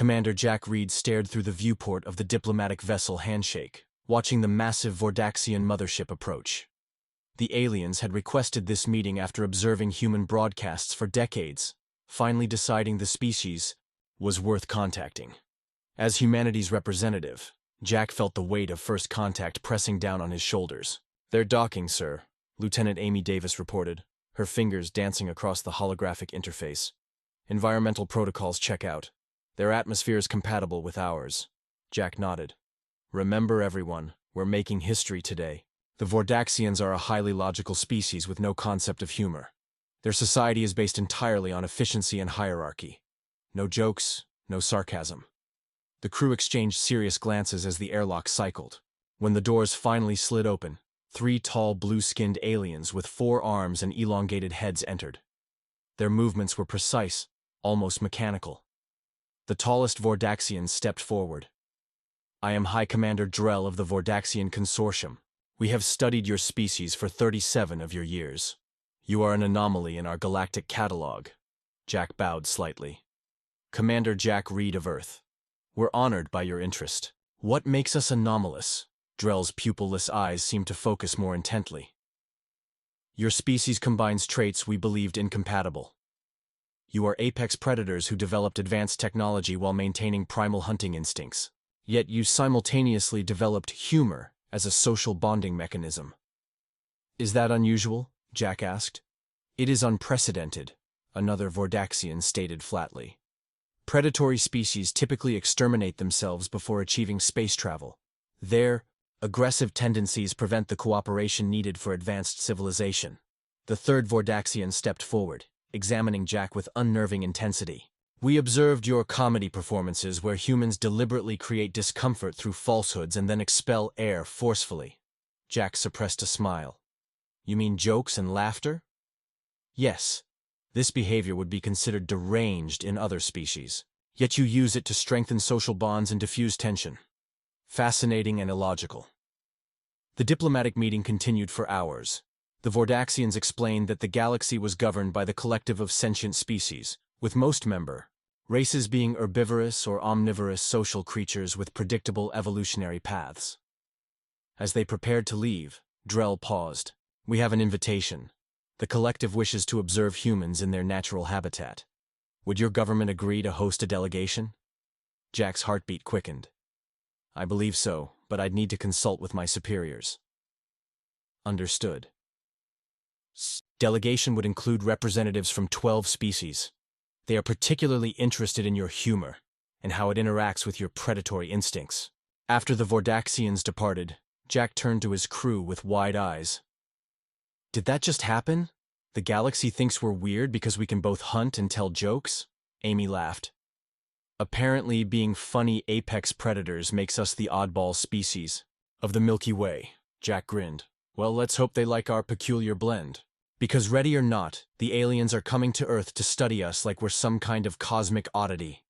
Commander Jack Reed stared through the viewport of the diplomatic vessel Handshake, watching the massive Vordaxian mothership approach. The aliens had requested this meeting after observing human broadcasts for decades, finally deciding the species was worth contacting. As humanity's representative, Jack felt the weight of first contact pressing down on his shoulders. "They're docking, sir," Lieutenant Amy Davis reported, her fingers dancing across the holographic interface. "Environmental protocols check out. Their atmosphere is compatible with ours." Jack nodded. "Remember, everyone, we're making history today. The Vordaxians are a highly logical species with no concept of humor. Their society is based entirely on efficiency and hierarchy. No jokes, no sarcasm." The crew exchanged serious glances as the airlock cycled. When the doors finally slid open, 3 tall blue-skinned aliens with 4 arms and elongated heads entered. Their movements were precise, almost mechanical. The tallest Vordaxian stepped forward. "I am High Commander Drell of the Vordaxian Consortium. We have studied your species for 37 of your years. You are an anomaly in our galactic catalog." Jack bowed slightly. "Commander Jack Reed of Earth. We're honored by your interest. What makes us anomalous?" Drell's pupilless eyes seemed to focus more intently. "Your species combines traits we believed incompatible. You are apex predators who developed advanced technology while maintaining primal hunting instincts. Yet you simultaneously developed humor as a social bonding mechanism." "Is that unusual?" Jack asked. "It is unprecedented," another Vordaxian stated flatly. "Predatory species typically exterminate themselves before achieving space travel. Their aggressive tendencies prevent the cooperation needed for advanced civilization." The third Vordaxian stepped forward, examining Jack with unnerving intensity. "We observed your comedy performances where humans deliberately create discomfort through falsehoods and then expel air forcefully." Jack suppressed a smile. "You mean jokes and laughter?" "Yes. This behavior would be considered deranged in other species. Yet you use it to strengthen social bonds and diffuse tension. Fascinating and illogical." The diplomatic meeting continued for hours. The Vordaxians explained that the galaxy was governed by the collective of sentient species, with most member races being herbivorous or omnivorous social creatures with predictable evolutionary paths. As they prepared to leave, Drell paused. "We have an invitation. The collective wishes to observe humans in their natural habitat. Would your government agree to host a delegation?" Jack's heartbeat quickened. "I believe so, but I'd need to consult with my superiors." "Understood." "Delegation would include representatives from 12 species. They are particularly interested in your humor and how it interacts with your predatory instincts." After the Vordaxians departed, Jack turned to his crew with wide eyes. "Did that just happen? The galaxy thinks we're weird because we can both hunt and tell jokes?" Amy laughed. "Apparently being funny apex predators makes us the oddball species of the Milky Way," Jack grinned. "Well, let's hope they like our peculiar blend. Because ready or not, the aliens are coming to Earth to study us like we're some kind of cosmic oddity."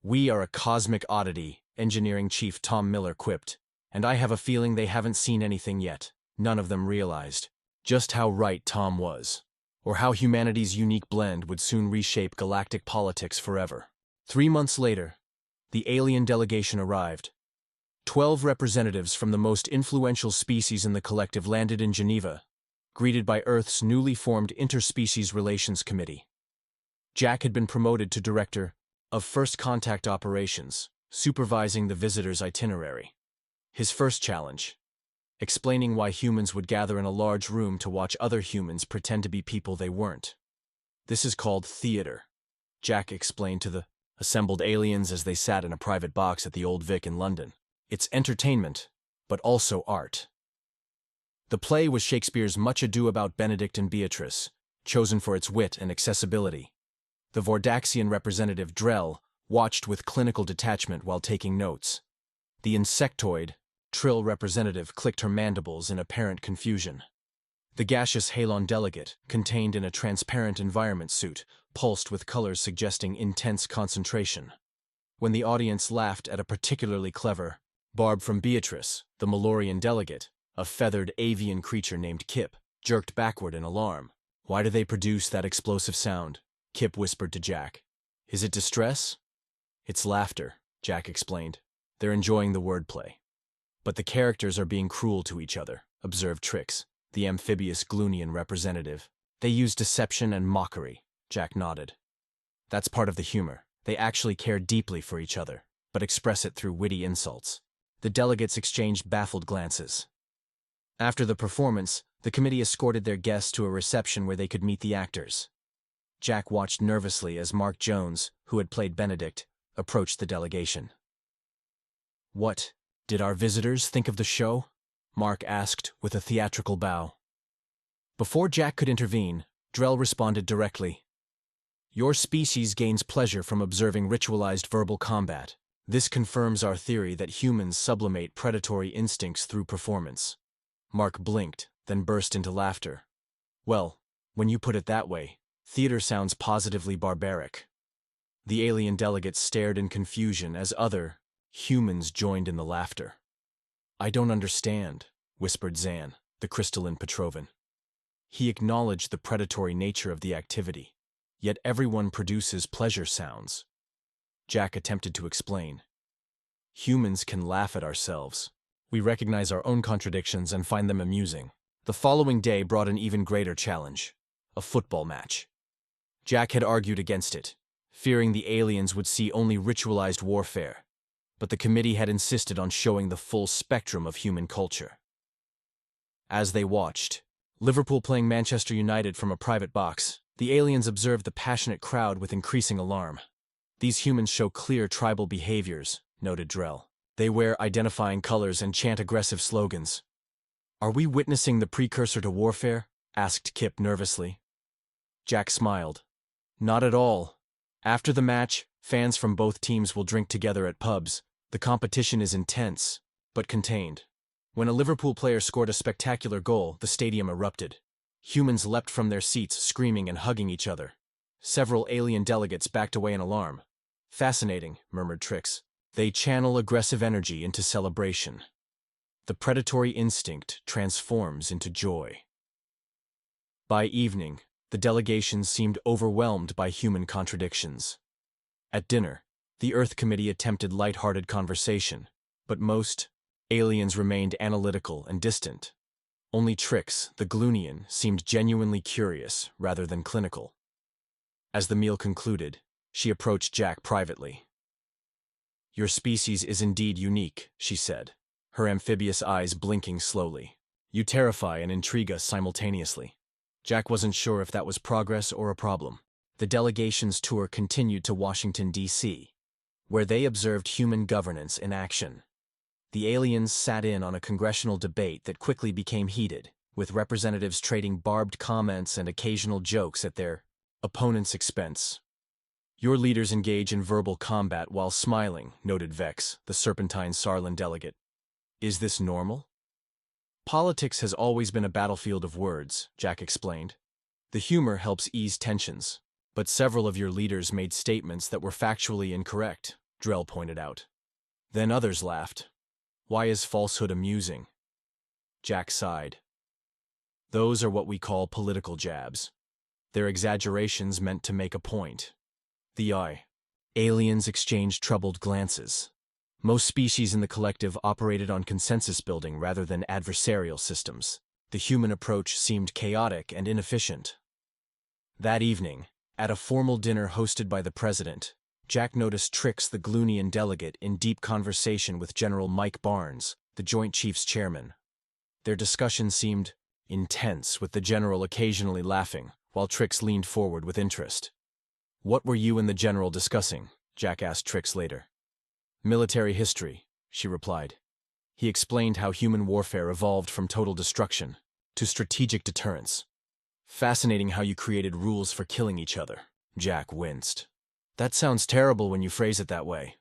"We are a cosmic oddity," Engineering Chief Tom Miller quipped, "and I have a feeling they haven't seen anything yet." None of them realized just how right Tom was, or how humanity's unique blend would soon reshape galactic politics forever. 3 months later, the alien delegation arrived. 12 representatives from the most influential species in the collective landed in Geneva, greeted by Earth's newly formed Interspecies Relations Committee. Jack had been promoted to Director of First Contact Operations, supervising the visitors' itinerary. His first challenge: explaining why humans would gather in a large room to watch other humans pretend to be people they weren't. "This is called theater," Jack explained to the assembled aliens as they sat in a private box at the Old Vic in London. "It's entertainment, but also art." The play was Shakespeare's Much Ado About Benedict and Beatrice, chosen for its wit and accessibility. The Vordaxian representative Drell watched with clinical detachment while taking notes. The insectoid Trill representative clicked her mandibles in apparent confusion. The gaseous Halon delegate, contained in a transparent environment suit, pulsed with colors suggesting intense concentration. When the audience laughed at a particularly clever barb from Beatrice, the Malorian delegate, a feathered avian creature named Kip, jerked backward in alarm. "Why do they produce that explosive sound?" Kip whispered to Jack. "Is it distress?" It's laughter, Jack explained. They're enjoying the wordplay. But the characters are being cruel to each other, observed Trix, the amphibious Gloonian representative. They use deception and mockery, Jack nodded. That's part of the humor. They actually care deeply for each other, but express it through witty insults. The delegates exchanged baffled glances. After the performance, the committee escorted their guests to a reception where they could meet the actors. Jack watched nervously as Mark Jones, who had played Benedict, approached the delegation. "What did our visitors think of the show?" Mark asked with a theatrical bow. Before Jack could intervene, Drell responded directly. "Your species gains pleasure from observing ritualized verbal combat. This confirms our theory that humans sublimate predatory instincts through performance." Mark blinked, then burst into laughter. "Well, when you put it that way, theater sounds positively barbaric." The alien delegates stared in confusion as other humans joined in the laughter. "I don't understand," whispered Zan, the crystalline Petrovan. He acknowledged the predatory nature of the activity, yet everyone produces pleasure sounds. Jack attempted to explain. "Humans can laugh at ourselves. We recognize our own contradictions and find them amusing." The following day brought an even greater challenge: a football match. Jack had argued against it, fearing the aliens would see only ritualized warfare, but the committee had insisted on showing the full spectrum of human culture. As they watched, Liverpool playing Manchester United from a private box, the aliens observed the passionate crowd with increasing alarm. "These humans show clear tribal behaviors," noted Drell. "They wear identifying colors and chant aggressive slogans." "Are we witnessing the precursor to warfare?" asked Kip nervously. Jack smiled. "Not at all. After the match, fans from both teams will drink together at pubs. The competition is intense, but contained." When a Liverpool player scored a spectacular goal, the stadium erupted. Humans leapt from their seats, screaming and hugging each other. Several alien delegates backed away in alarm. "Fascinating," murmured Trix. "They channel aggressive energy into celebration. The predatory instinct transforms into joy." By evening, the delegation seemed overwhelmed by human contradictions. At dinner, the Earth Committee attempted light-hearted conversation, but most aliens remained analytical and distant. Only Trix, the Gloonian, seemed genuinely curious rather than clinical. As the meal concluded, she approached Jack privately. "Your species is indeed unique," she said, her amphibious eyes blinking slowly. "You terrify and intrigue us simultaneously." Jack wasn't sure if that was progress or a problem. The delegation's tour continued to Washington, D.C., where they observed human governance in action. The aliens sat in on a congressional debate that quickly became heated, with representatives trading barbed comments and occasional jokes at their opponents' expense. "Your leaders engage in verbal combat while smiling," noted Vex, the Serpentine Sarlin delegate. "Is this normal?" "Politics has always been a battlefield of words," Jack explained. "The humor helps ease tensions, but several of your leaders made statements that were factually incorrect," Drell pointed out. Then others laughed. "Why is falsehood amusing?" Jack sighed. "Those are what we call political jabs. They're exaggerations meant to make a point." The aliens exchanged troubled glances. Most species in the collective operated on consensus building rather than adversarial systems. The human approach seemed chaotic and inefficient. That evening, at a formal dinner hosted by the president, Jack noticed Trix, the Gloonian delegate, in deep conversation with General Mike Barnes, the Joint Chiefs chairman. Their discussion seemed intense, with the general occasionally laughing, while Trix leaned forward with interest. "What were you and the general discussing?" Jack asked Trix later. "Military history," she replied. He explained how human warfare evolved from total destruction to strategic deterrence. "Fascinating how you created rules for killing each other." Jack winced. "That sounds terrible when you phrase it that way."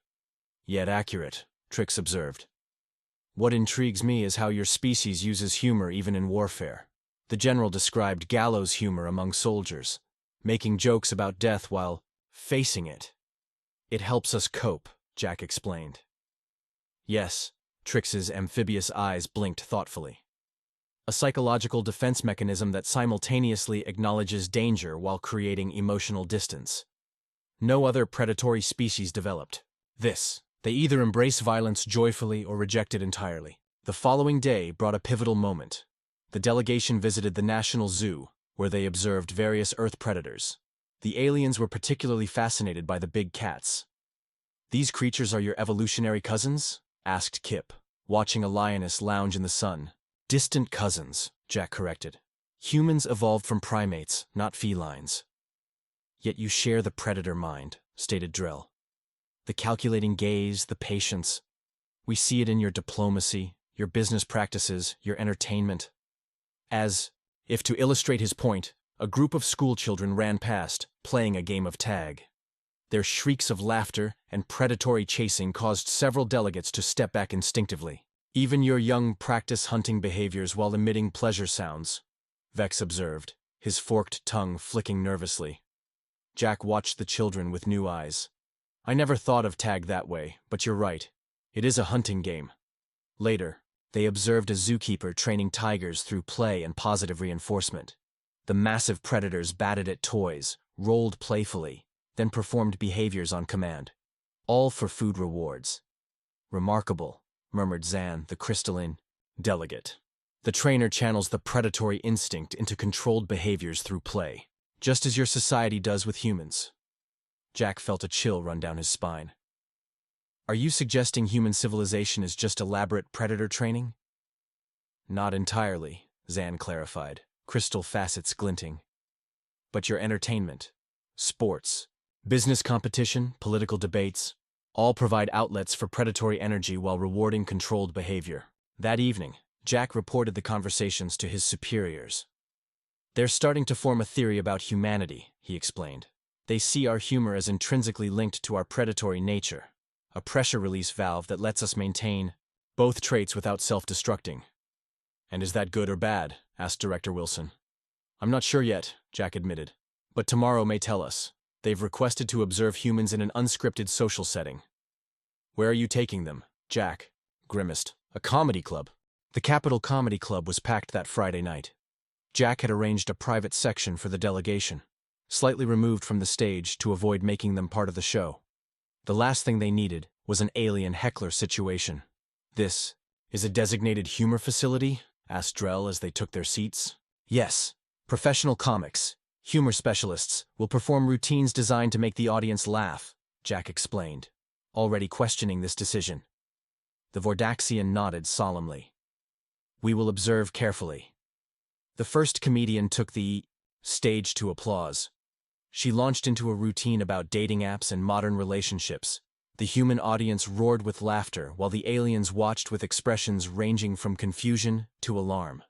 "Yet accurate," Trix observed. "What intrigues me is how your species uses humor even in warfare." The general described gallows humor among soldiers, making jokes about death while facing it. "It helps us cope," Jack explained. "Yes," Trix's amphibious eyes blinked thoughtfully. "A psychological defense mechanism that simultaneously acknowledges danger while creating emotional distance. No other predatory species developed." They either embrace violence joyfully or reject it entirely. The following day brought a pivotal moment. The delegation visited the National Zoo, where they observed various Earth predators. The aliens were particularly fascinated by the big cats. "These creatures are your evolutionary cousins?" asked Kip, watching a lioness lounge in the sun. "Distant cousins," Jack corrected. "Humans evolved from primates, not felines." "Yet you share the predator mind," stated Drell. "The calculating gaze, the patience. We see it in your diplomacy, your business practices, your entertainment." As if to illustrate his point, a group of schoolchildren ran past, playing a game of tag. Their shrieks of laughter and predatory chasing caused several delegates to step back instinctively. "Even your young practice hunting behaviors while emitting pleasure sounds," Vex observed, his forked tongue flicking nervously. Jack watched the children with new eyes. "I never thought of tag that way, but you're right. It is a hunting game." Later, they observed a zookeeper training tigers through play and positive reinforcement. The massive predators batted at toys, rolled playfully, then performed behaviors on command. All for food rewards. "Remarkable," murmured Zan, the crystalline delegate. "The trainer channels the predatory instinct into controlled behaviors through play, just as your society does with humans." Jack felt a chill run down his spine. "Are you suggesting human civilization is just elaborate predator training?" "Not entirely," Zan clarified, crystal facets glinting. "But your entertainment, sports, business competition, political debates, all provide outlets for predatory energy while rewarding controlled behavior." That evening, Jack reported the conversations to his superiors. "They're starting to form a theory about humanity," he explained. "They see our humor as intrinsically linked to our predatory nature, a pressure release valve that lets us maintain both traits without self-destructing." "And is that good or bad?" asked Director Wilson. "I'm not sure yet," Jack admitted. "But tomorrow may tell us. They've requested to observe humans in an unscripted social setting." "Where are you taking them?" Jack grimaced. "A comedy club." The Capitol Comedy Club was packed that Friday night. Jack had arranged a private section for the delegation, slightly removed from the stage to avoid making them part of the show. The last thing they needed was an alien heckler situation. "This is a designated humor facility?" asked Drell as they took their seats. "Yes. Professional comics, humor specialists, will perform routines designed to make the audience laugh," Jack explained, already questioning this decision. The Vordaxian nodded solemnly. "We will observe carefully." The first comedian took the stage to applause. She launched into a routine about dating apps and modern relationships. The human audience roared with laughter while the aliens watched with expressions ranging from confusion to alarm.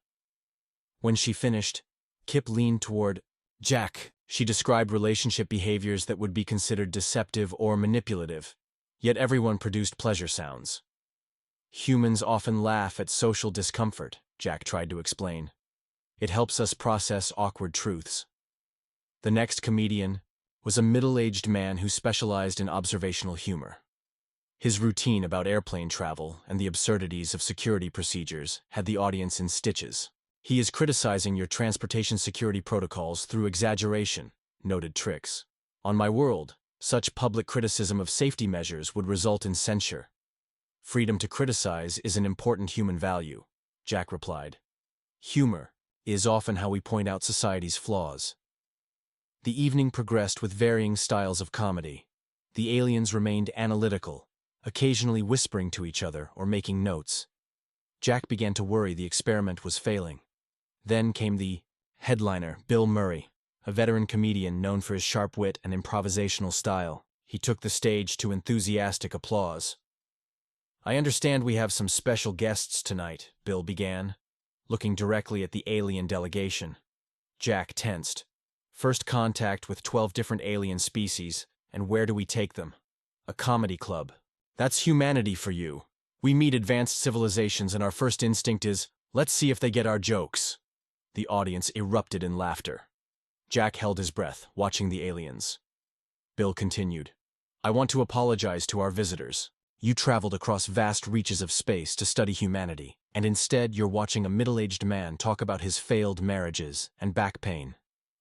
When she finished, Kip leaned toward Jack. She described relationship behaviors that would be considered deceptive or manipulative, yet everyone produced pleasure sounds. "Humans often laugh at social discomfort," Jack tried to explain. "It helps us process awkward truths." The next comedian was a middle-aged man who specialized in observational humor. His routine about airplane travel and the absurdities of security procedures had the audience in stitches. "He is criticizing your transportation security protocols through exaggeration," noted Trix. "On my world, such public criticism of safety measures would result in censure." "Freedom to criticize is an important human value," Jack replied. "Humor is often how we point out society's flaws." The evening progressed with varying styles of comedy. The aliens remained analytical, occasionally whispering to each other or making notes. Jack began to worry the experiment was failing. Then came the headliner, Bill Murray, a veteran comedian known for his sharp wit and improvisational style. He took the stage to enthusiastic applause. "I understand we have some special guests tonight," Bill began, looking directly at the alien delegation. Jack tensed. "First contact with 12 different alien species, and where do we take them? A comedy club. That's humanity for you. We meet advanced civilizations and our first instinct is, let's see if they get our jokes." The audience erupted in laughter. Jack held his breath, watching the aliens. Bill continued. "I want to apologize to our visitors. You traveled across vast reaches of space to study humanity, and instead you're watching a middle-aged man talk about his failed marriages and back pain."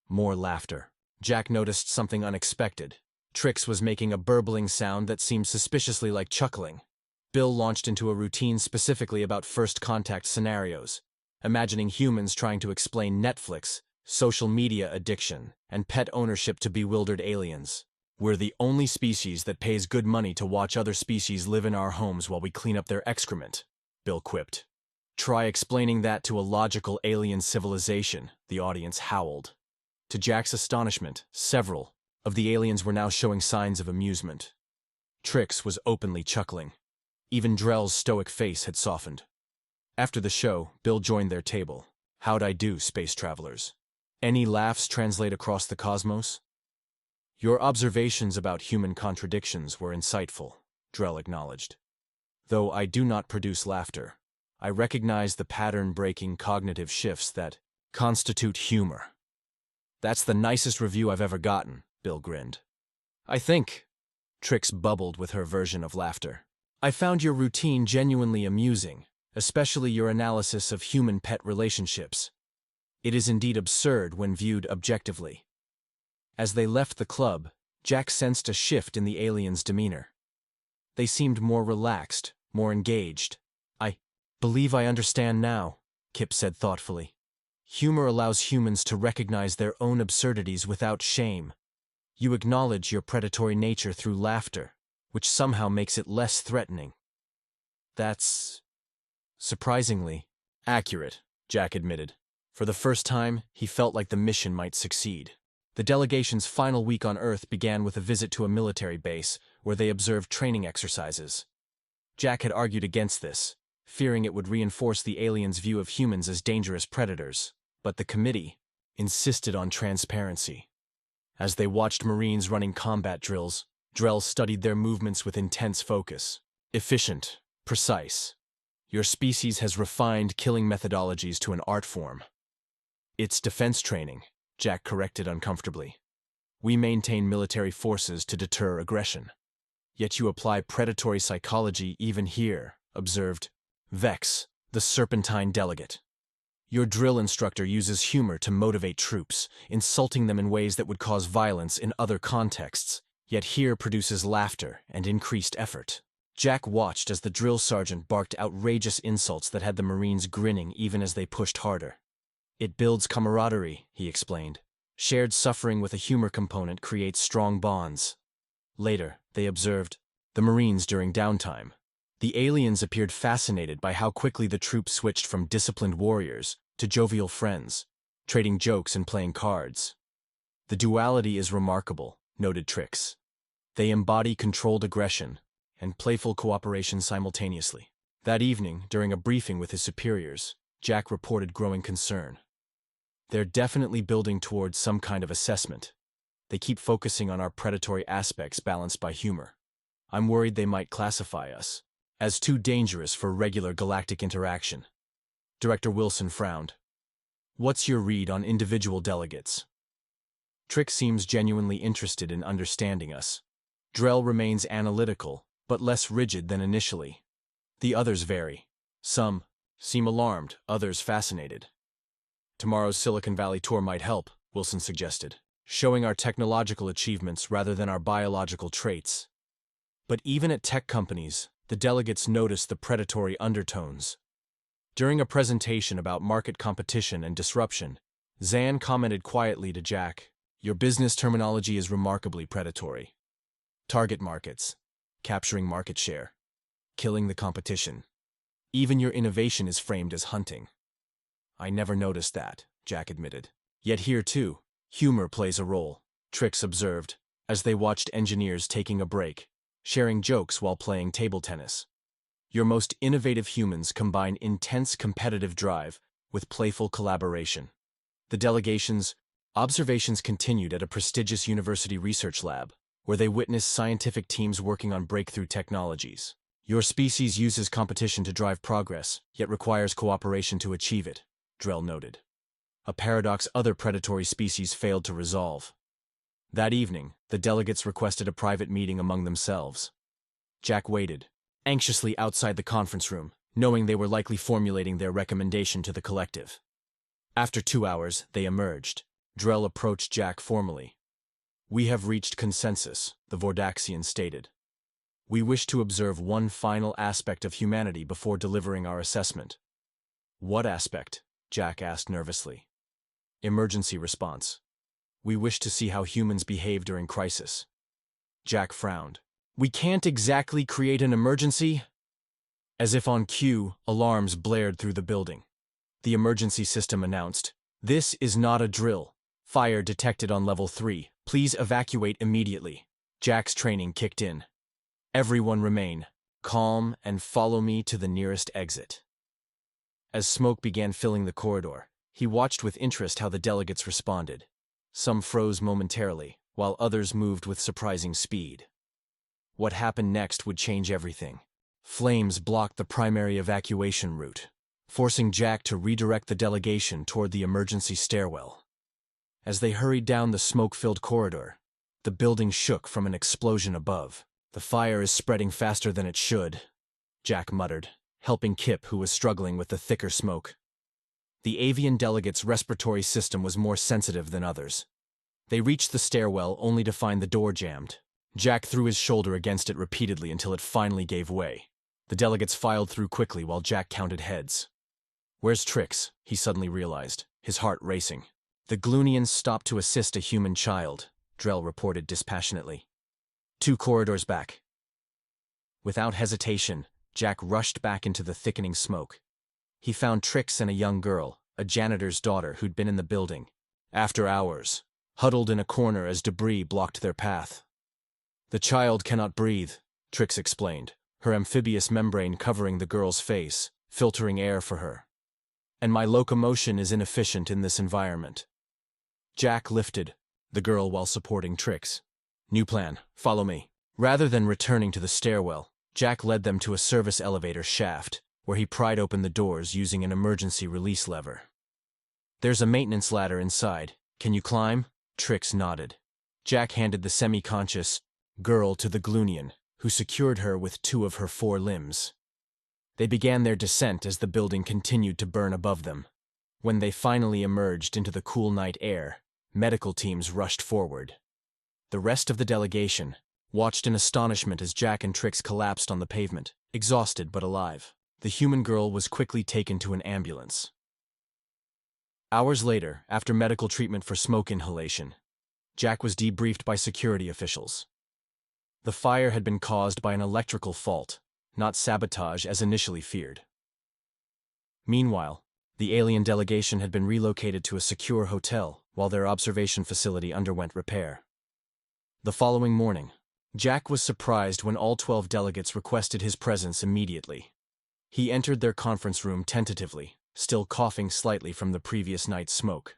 More laughter. Jack noticed something unexpected. Trix was making a burbling sound that seemed suspiciously like chuckling. Bill launched into a routine specifically about first contact scenarios, imagining humans trying to explain Netflix, social media addiction, and pet ownership to bewildered aliens. "We're the only species that pays good money to watch other species live in our homes while we clean up their excrement," Bill quipped. "Try explaining that to a logical alien civilization," the audience howled. To Jack's astonishment, several of the aliens were now showing signs of amusement. Trix was openly chuckling. Even Drell's stoic face had softened. After the show, Bill joined their table. "How'd I do, space travelers? Any laughs translate across the cosmos?" "Your observations about human contradictions were insightful," Drell acknowledged. "Though I do not produce laughter, I recognize the pattern-breaking cognitive shifts that constitute humor." "That's the nicest review I've ever gotten," Bill grinned. "I think," Trix bubbled with her version of laughter, "I found your routine genuinely amusing, especially your analysis of human-pet relationships. It is indeed absurd when viewed objectively." As they left the club, Jack sensed a shift in the aliens' demeanor. They seemed more relaxed, more engaged. "I believe I understand now," Kip said thoughtfully. "Humor allows humans to recognize their own absurdities without shame. You acknowledge your predatory nature through laughter, which somehow makes it less threatening." "That's surprisingly accurate," Jack admitted. For the first time, he felt like the mission might succeed. The delegation's final week on Earth began with a visit to a military base, where they observed training exercises. Jack had argued against this, fearing it would reinforce the aliens' view of humans as dangerous predators. But the committee insisted on transparency. As they watched Marines running combat drills, Drell studied their movements with intense focus. "Efficient, precise. Your species has refined killing methodologies to an art form." "It's defense training," Jack corrected uncomfortably. "We maintain military forces to deter aggression." "Yet you apply predatory psychology even here," observed Vex, the serpentine delegate. "Your drill instructor uses humor to motivate troops, insulting them in ways that would cause violence in other contexts, yet here produces laughter and increased effort." Jack watched as the drill sergeant barked outrageous insults that had the Marines grinning even as they pushed harder. "It builds camaraderie," he explained. "Shared suffering with a humor component creates strong bonds." Later, they observed the Marines during downtime. The aliens appeared fascinated by how quickly the troops switched from disciplined warriors to jovial friends, trading jokes and playing cards. "The duality is remarkable," noted Trix. "They embody controlled aggression and playful cooperation simultaneously." That evening, during a briefing with his superiors, Jack reported growing concern. "They're definitely building towards some kind of assessment. They keep focusing on our predatory aspects balanced by humor. I'm worried they might classify us as too dangerous for regular galactic interaction." Director Wilson frowned. "What's your read on individual delegates?" "Trix seems genuinely interested in understanding us. Drell remains analytical, but less rigid than initially. The others vary. Some seem alarmed, others fascinated." "Tomorrow's Silicon Valley tour might help," Wilson suggested, "showing our technological achievements rather than our biological traits." But even at tech companies, the delegates noticed the predatory undertones. During a presentation about market competition and disruption, Zan commented quietly to Jack, "Your business terminology is remarkably predatory. Target markets, capturing market share, killing the competition. Even your innovation is framed as hunting." "I never noticed that," Jack admitted. "Yet here, too, humor plays a role," Trix observed, as they watched engineers taking a break, sharing jokes while playing table tennis. "Your most innovative humans combine intense competitive drive with playful collaboration." The delegation's observations continued at a prestigious university research lab, where they witnessed scientific teams working on breakthrough technologies. "Your species uses competition to drive progress, yet requires cooperation to achieve it," Drell noted. A paradox other predatory species failed to resolve. That evening, the delegates requested a private meeting among themselves. Jack waited, anxiously outside the conference room, knowing they were likely formulating their recommendation to the collective. After 2 hours, they emerged. Drell approached Jack formally. We have reached consensus, the Vordaxian stated. We wish to observe one final aspect of humanity before delivering our assessment. What aspect? Jack asked nervously. Emergency response. We wish to see how humans behave during crisis. Jack frowned. We can't exactly create an emergency? As if on cue, alarms blared through the building. The emergency system announced, "This is not a drill. Fire detected on level 3. Please evacuate immediately." Jack's training kicked in. Everyone remain calm and follow me to the nearest exit. As smoke began filling the corridor, he watched with interest how the delegates responded. Some froze momentarily, while others moved with surprising speed. What happened next would change everything. Flames blocked the primary evacuation route, forcing Jack to redirect the delegation toward the emergency stairwell. As they hurried down the smoke-filled corridor, the building shook from an explosion above. "The fire is spreading faster than it should," Jack muttered, helping Kip, who was struggling with the thicker smoke. The avian delegate's respiratory system was more sensitive than others. They reached the stairwell only to find the door jammed. Jack threw his shoulder against it repeatedly until it finally gave way. The delegates filed through quickly while Jack counted heads. "Where's Trix?" he suddenly realized, his heart racing. "The Gloonians stopped to assist a human child," Drell reported dispassionately. "2 corridors back." Without hesitation, Jack rushed back into the thickening smoke. He found Trix and a young girl, a janitor's daughter who'd been in the building, after hours, huddled in a corner as debris blocked their path. "The child cannot breathe," Trix explained, her amphibious membrane covering the girl's face, filtering air for her. "And my locomotion is inefficient in this environment." Jack lifted the girl while supporting Trix. "New plan, follow me." Rather than returning to the stairwell, Jack led them to a service elevator shaft, where he pried open the doors using an emergency release lever. "There's a maintenance ladder inside. Can you climb?" Trix nodded. Jack handed the semi-conscious girl to the Gloonian, who secured her with 2 of her 4 limbs. They began their descent as the building continued to burn above them. When they finally emerged into the cool night air, medical teams rushed forward. The rest of the delegation watched in astonishment as Jack and Trix collapsed on the pavement, exhausted but alive. The human girl was quickly taken to an ambulance. Hours later, after medical treatment for smoke inhalation, Jack was debriefed by security officials. The fire had been caused by an electrical fault, not sabotage as initially feared. Meanwhile, the alien delegation had been relocated to a secure hotel while their observation facility underwent repair. The following morning, Jack was surprised when all 12 delegates requested his presence immediately. He entered their conference room tentatively, still coughing slightly from the previous night's smoke.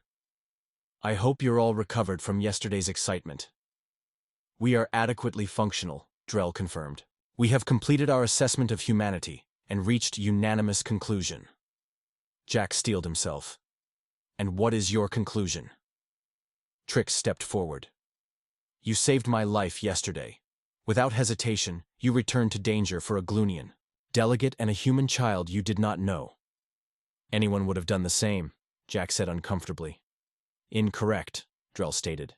"I hope you're all recovered from yesterday's excitement." "We are adequately functional," Drell confirmed. "We have completed our assessment of humanity and reached unanimous conclusion." Jack steeled himself. "And what is your conclusion?" Trix stepped forward. "You saved my life yesterday. Without hesitation, you returned to danger for a Gloonian, delegate and a human child you did not know." "Anyone would have done the same," Jack said uncomfortably. "Incorrect," Drell stated.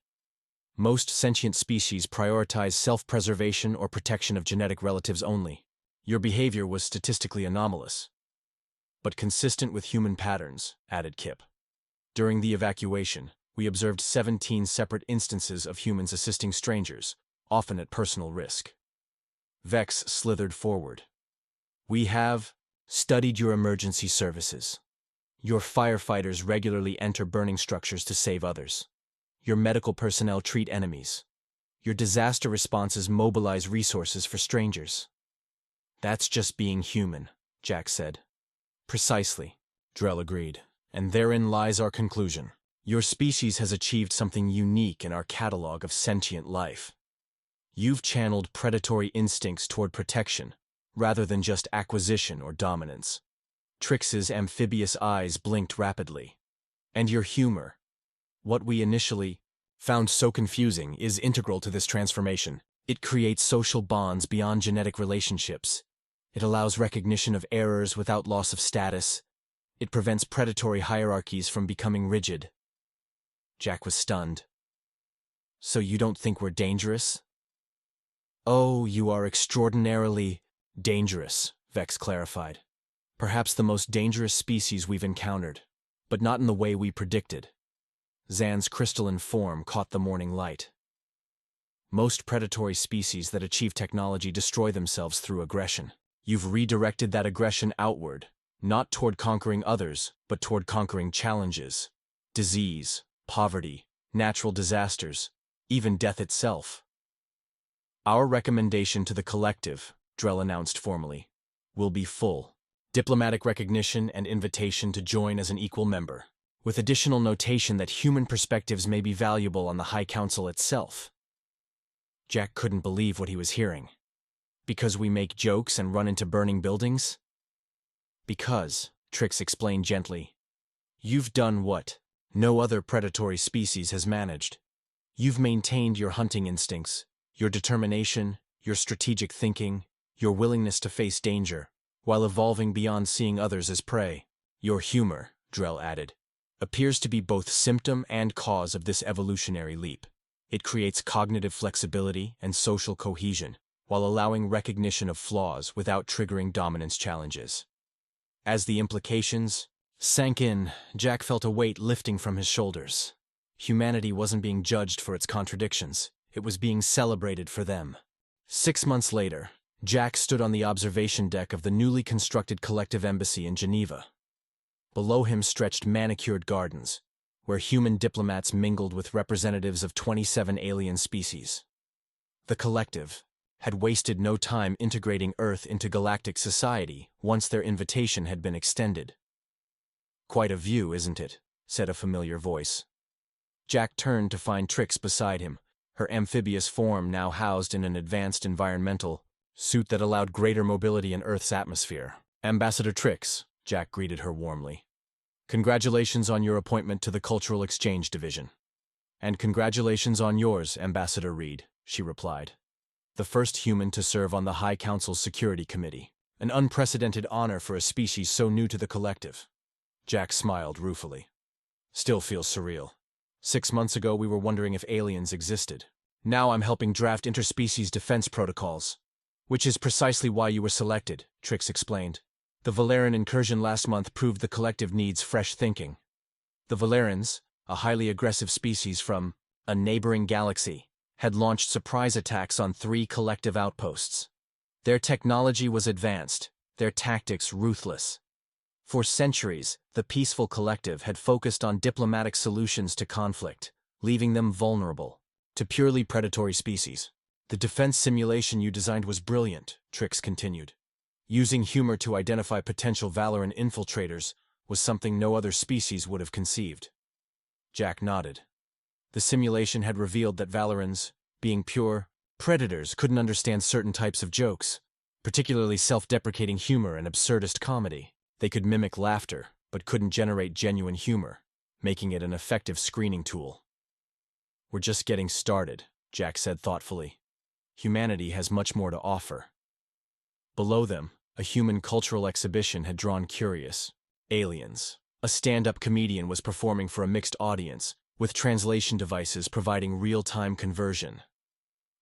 "Most sentient species prioritize self-preservation or protection of genetic relatives only. Your behavior was statistically anomalous, but consistent with human patterns," added Kip. "During the evacuation, we observed 17 separate instances of humans assisting strangers, often at personal risk." Vex slithered forward. "We have studied your emergency services. Your firefighters regularly enter burning structures to save others. Your medical personnel treat enemies. Your disaster responses mobilize resources for strangers." "That's just being human," Jack said. "Precisely," Drell agreed. "And therein lies our conclusion. Your species has achieved something unique in our catalog of sentient life. You've channeled predatory instincts toward protection, rather than just acquisition or dominance." Trix's amphibious eyes blinked rapidly. "And your humor, what we initially found so confusing, is integral to this transformation. It creates social bonds beyond genetic relationships. It allows recognition of errors without loss of status. It prevents predatory hierarchies from becoming rigid." Jack was stunned. So you don't think we're dangerous? Oh, you are extraordinarily dangerous, Vex clarified. Perhaps the most dangerous species we've encountered, but not in the way we predicted. Zan's crystalline form caught the morning light. Most predatory species that achieve technology destroy themselves through aggression. You've redirected that aggression outward, not toward conquering others, but toward conquering challenges. Disease, poverty, natural disasters, even death itself. Our recommendation to the collective, Drell announced formally, will be full. Diplomatic recognition and invitation to join as an equal member, with additional notation that human perspectives may be valuable on the High Council itself. Jack couldn't believe what he was hearing. Because we make jokes and run into burning buildings? Because, Trix explained gently, you've done what no other predatory species has managed. You've maintained your hunting instincts, your determination, your strategic thinking, your willingness to face danger, while evolving beyond seeing others as prey. Your humor, Drell added, appears to be both symptom and cause of this evolutionary leap. It creates cognitive flexibility and social cohesion, while allowing recognition of flaws without triggering dominance challenges. As the implications sank in, Jack felt a weight lifting from his shoulders. Humanity wasn't being judged for its contradictions, it was being celebrated for them. 6 months later, Jack stood on the observation deck of the newly constructed collective embassy in Geneva. Below him stretched manicured gardens, where human diplomats mingled with representatives of 27 alien species. The collective had wasted no time integrating Earth into galactic society once their invitation had been extended. Quite a view, isn't it? Said a familiar voice. Jack turned to find Trix beside him, her amphibious form now housed in an advanced environmental suit that allowed greater mobility in Earth's atmosphere. Ambassador Trix, Jack greeted her warmly. Congratulations on your appointment to the Cultural Exchange Division. And congratulations on yours, Ambassador Reed, she replied. The first human to serve on the High Council's Security Committee, an unprecedented honor for a species so new to the collective. Jack smiled ruefully. Still feels surreal. 6 months ago we were wondering if aliens existed. Now I'm helping draft interspecies defense protocols. Which is precisely why you were selected, Trix explained. The Valerian incursion last month proved the collective needs fresh thinking. The Valerians, a highly aggressive species from a neighboring galaxy, had launched surprise attacks on 3 collective outposts. Their technology was advanced, their tactics ruthless. For centuries, the peaceful collective had focused on diplomatic solutions to conflict, leaving them vulnerable to purely predatory species. The defense simulation you designed was brilliant, Trix continued. Using humor to identify potential Valerian infiltrators was something no other species would have conceived. Jack nodded. The simulation had revealed that Valerians, being pure predators, couldn't understand certain types of jokes, particularly self-deprecating humor and absurdist comedy. They could mimic laughter, but couldn't generate genuine humor, making it an effective screening tool. We're just getting started, Jack said thoughtfully. Humanity has much more to offer. Below them, a human cultural exhibition had drawn curious aliens. A stand-up comedian was performing for a mixed audience, with translation devices providing real-time conversion.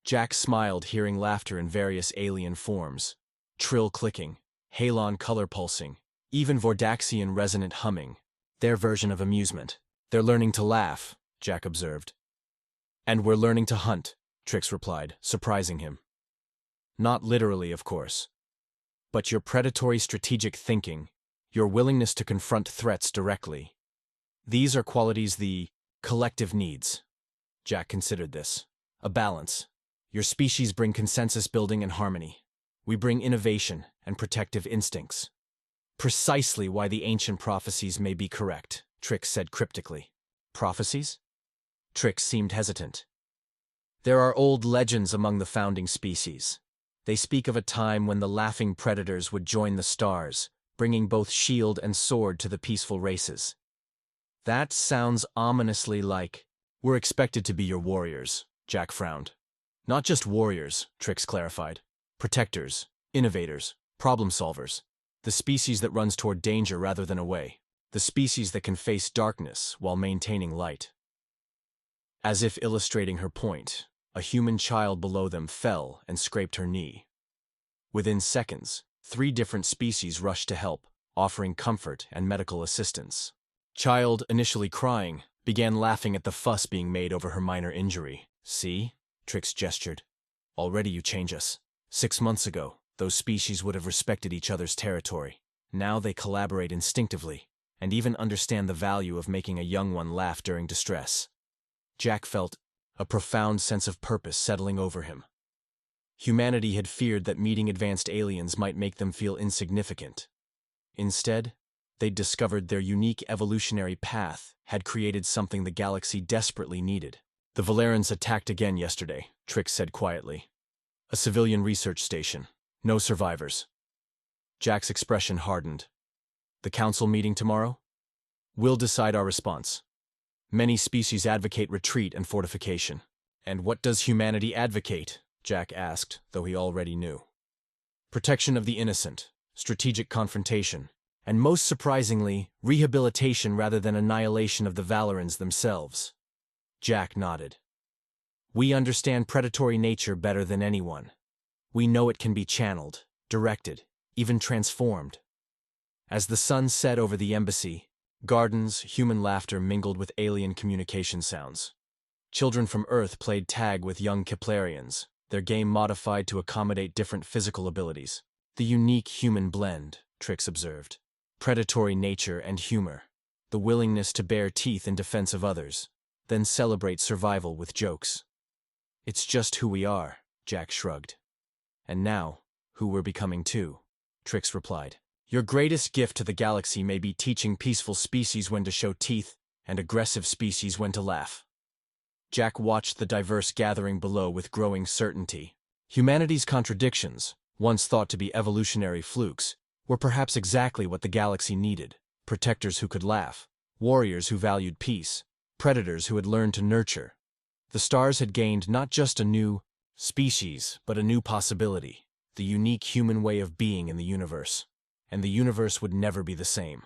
Jack smiled hearing laughter in various alien forms, trill clicking, halon color pulsing, even Vordaxian resonant humming. Their version of amusement. They're learning to laugh, Jack observed. And we're learning to hunt, Trix replied, surprising him. Not literally, of course. But your predatory strategic thinking, your willingness to confront threats directly. These are qualities the collective needs. Jack considered this. A balance. Your species bring consensus building and harmony. We bring innovation and protective instincts. Precisely why the ancient prophecies may be correct, Trix said cryptically. Prophecies? Trix seemed hesitant. There are old legends among the founding species. They speak of a time when the laughing predators would join the stars, bringing both shield and sword to the peaceful races. That sounds ominously like, we're expected to be your warriors, Jack frowned. Not just warriors, Trix clarified. Protectors, innovators, problem solvers. The species that runs toward danger rather than away. The species that can face darkness while maintaining light. As if illustrating her point, a human child below them fell and scraped her knee. Within seconds, 3 different species rushed to help, offering comfort and medical assistance. Child, initially crying, began laughing at the fuss being made over her minor injury. "See?" Trix gestured. "Already you change us. 6 months ago, those species would have respected each other's territory. Now they collaborate instinctively, and even understand the value of making a young one laugh during distress." Jack felt a profound sense of purpose settling over him. Humanity had feared that meeting advanced aliens might make them feel insignificant. Instead, they'd discovered their unique evolutionary path had created something the galaxy desperately needed. "The Valerans attacked again yesterday," Trix said quietly. "A civilian research station. No survivors." Jack's expression hardened. "The council meeting tomorrow? We'll decide our response. Many species advocate retreat and fortification." "And what does humanity advocate?" Jack asked, though he already knew. "Protection of the innocent, strategic confrontation, and most surprisingly, rehabilitation rather than annihilation of the Valerans themselves." Jack nodded. "We understand predatory nature better than anyone. We know it can be channeled, directed, even transformed." As the sun set over the embassy, gardens, human laughter mingled with alien communication sounds. Children from Earth played tag with young Keplerians, their game modified to accommodate different physical abilities. "The unique human blend," Trix observed. "Predatory nature and humor. The willingness to bare teeth in defense of others, then celebrate survival with jokes." "It's just who we are," Jack shrugged. "And now, who we're becoming too," Trix replied. "Your greatest gift to the galaxy may be teaching peaceful species when to show teeth and aggressive species when to laugh." Jack watched the diverse gathering below with growing certainty. Humanity's contradictions, once thought to be evolutionary flukes, were perhaps exactly what the galaxy needed: protectors who could laugh, warriors who valued peace, predators who had learned to nurture. The stars had gained not just a new species, but a new possibility, the unique human way of being in the universe. And the universe would never be the same.